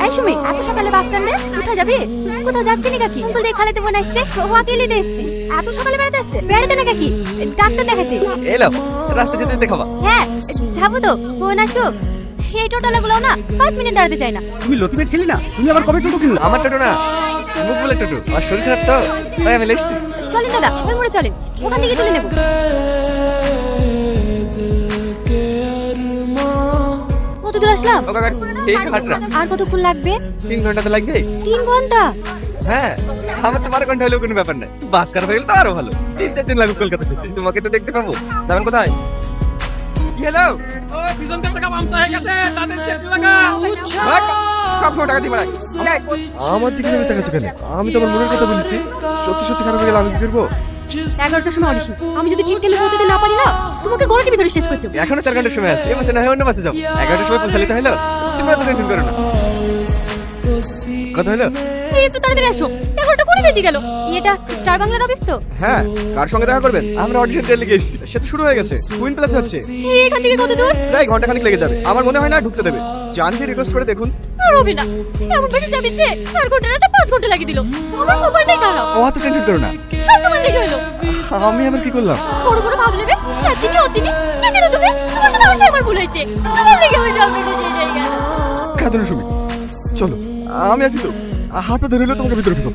এই সুমি, এত সকালে বাস স্ট্যান্ডে কোথায় যাবি? কোথাও যাচ্ছি না কাকি? অঙ্কুল দিয়ে খালাতে বোন আসছে, ও আকেলি এসেছি। এত সকালে বেড়াতে আসছে? বেড়াতে না কাকি, ডাক্তার দেখাতে। এলো রাস্তা যেতে দেখাবা। হ্যাঁ যাবো তো, বোন আসুক। এই টোটোলাগুলো না 5 মিনিট দাঁড়াতে চায় না। তুমি লতিফের ছিলে না? তুমি আবার কবে টোটো কিনলে? আমার টোটো না, মুখ বলে টোটো। আমার শরীর খারাপ তো, তাই আমি লেখছি। চলেন দাদা, ওই মোড়ে চলেন, ওখান থেকে তুলে নেব। কত দূর আসলাম? ও কাকা এই হাটরা আর কতক্ষণ লাগবে? 3 ঘন্টা তো লাগবে। 3 ঘন্টা? হ্যাঁ, আমার তো 12 ঘন্টা হলেও কোনো ব্যাপার নাই। বাস কার হয়ে গেলে তো আরো ভালো। 3-4 দিন লাগবে কলকাতা যেতে। তোমাকে তো দেখতে পাবো। যাবেন কোথায়? কি হলো? ও পিছন থেকে গামছা হয়ে গেছে, তাদের সেট লাগা। সব টাকা দিয়ে বাড়াই। আমার দিকে আমি তাকাচ্ছ কেন? আমি তো আমার মনের কথা বলেছি। সত্যি সত্যি খারাপ হয়ে গেলে আমি কি করবো? 11টার সময় অডিশন। আমি যদি ঠিক টাইমে পৌঁছাতে না পারি না, তোমাকে গড়ের ভিতরে শেষ করতে হবে। এখনো 4 ঘন্টার সময় আছে। এই বাসে না হয় অন্য বাসে যাও। 11টার সময় পৌঁছালে তো হলো। তোমরা তো টেনশন করো না। কথা হলো? এই একটু তাড়াতাড়ি আসো, 11টা করে বেজে গেল। এটা স্টার বাংলার অফিস তো? হ্যাঁ, কার সঙ্গে দেখা করবেন? আমরা অডিশন দিতে লেগে এসেছি। সে তো শুরু হয়ে গেছে। কুইন প্লাস হচ্ছে। এখান থেকে কত দূর? প্রায় ঘন্টাখানেক লেগে যাবে। আমার মনে হয় না ঢুকতে দেবে। জানকে রিকোয়েস্ট করে দেখুন। আর হবে না, এমন বেশি যাবে যে 4 ঘন্টা না 5 ঘন্টা লাগিয়ে দিল। আমার কপালটাই খারাপ। ও অত টেনশন করো না। সব তোমার লেগে হলো। আমি আবার কি করলাম? বড় বড় ভাবলে রে, চিনি অচিনি কি দিন তুমি? তোমার সাথে আমার আমার ভুল হয়েছে। তোমার লেগে হয়ে যাবে বেরিয়ে যাই গেল। কাঁদো সুমি, চলো আমি আছি তো। হাতটা ধরে হলো তোমাকে ভিতরে ঢুকো।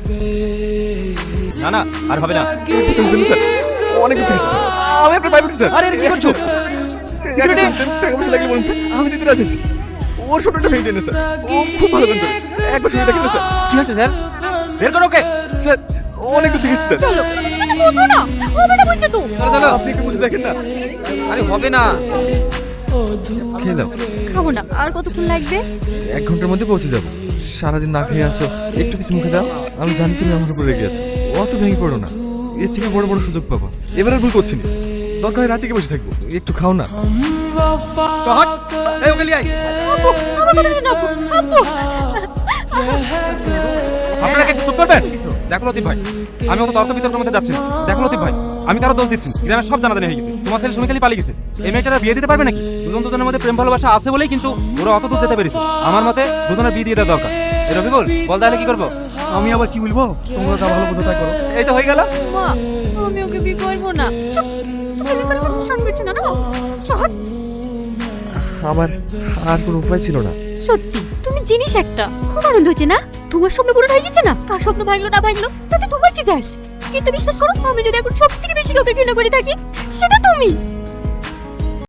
না না, আর হবে না। স্যার অনেক দূর থেকে এসেছি। আমি আপনার পাইপ স্যার। আরে কি করছো? সিকিউরিটি টাকা পয়সা লাগলে বলুন স্যার। আমি দিতে রাজি আছি। ওর ছোটটা ভেঙে দেন স্যার। ও খুব ভালো গান করে। একবার শুনে দেখেন স্যার। কি আছে স্যার? বের করো ওকে। স্যার অনেক দূর থেকে এসেছি স্যার। চলো, তুমি পৌঁছো না। হবে না বলছে তো। চলো। আপনি একটু বুঝে দেখেন না। আরে হবে না। খেলাম খাবো না। আর কতক্ষণ লাগবে? 1 ঘন্টার মধ্যে পৌঁছে যাবো। সারাদিন না খেয়ে আছো, একটু কিছু মুখে দাও। আমি জানি তুমি আমার উপরে রেগে আছো। অত ভেঙে পড়ো না, এর থেকে বড় বড় সুযোগ পাবো। এবার আর ভুল করছি না। দরকার হয় রাতে বসে থাকবো, একটু খাও না। চহট এই ওকে লিয়ে আই। আব্বু, আমার কথা শুনো আব্বু। আব্বু। আপনারা কি একটু চুপ করবেন? দেখো লতিফ ভাই, আমি অত তর্ক বিতর্কের মধ্যে যাচ্ছি না। দেখো লতিফ ভাই, আমি কারো দোষ দিচ্ছি না। গ্রামের সব জানাজানি হয়ে গেছে। তোমার ছেলে সুমিখালি পালিয়ে গেছে। এই মেয়েটারা বিয়ে দিতে পারবে নাকি? দুজনের মধ্যে প্রেম ভালোবাসা আছে বলেই কিন্তু ওরা অত দূর যেতে পেরেছে। আমার মতে দুজনের বিয়ে দিয়ে দেওয়া দরকার। এই রবিকুল, বল তাহলে কি করবো? আমি আবার কি বলবো? তোমরা যা ভালো বোঝো তাই করো। এই তো হয়ে গেল। মা, আমি ওকে বিয়ে করবো না। চুপ, তুমি বিয়ে করতে শুনবে না না? চল। আমার আর কোনো উপায় ছিল না। সত্যি তুমি জিনিস একটা। খুব আনন্দ হচ্ছে না? তোমার স্বপ্ন পূরণ হয়ে গেছে না? কার স্বপ্ন ভাঙলো না ভাঙলো তাতে তোমার কি যায় আসে? কিন্তু বিশ্বাস করো, আমি যদি এখন সব থেকে বেশি কাউকে ঘৃণা করে থাকি, সেটা তুমি।